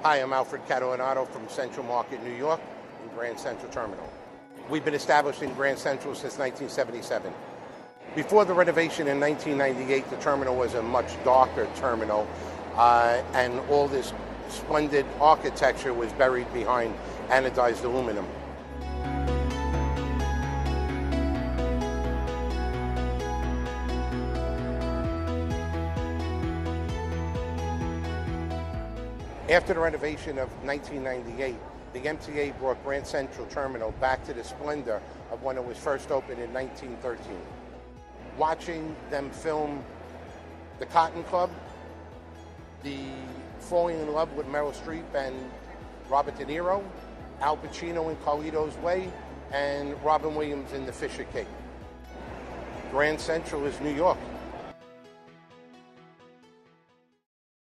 Hi, I'm Alfred Catalanotto from Central Market, New York, in Grand Central Terminal. We've been established in Grand Central since 1977. Before the renovation in 1998, the terminal was a much darker terminal, and all this splendid architecture was buried behind anodized aluminum. After the renovation of 1998, the MTA brought Grand Central Terminal back to the splendor of when it was first opened in 1913. Watching them film The Cotton Club, the Falling in Love with Meryl Streep and Robert De Niro, Al Pacino in Carlito's Way, and Robin Williams in The Fisher King. Grand Central is New York.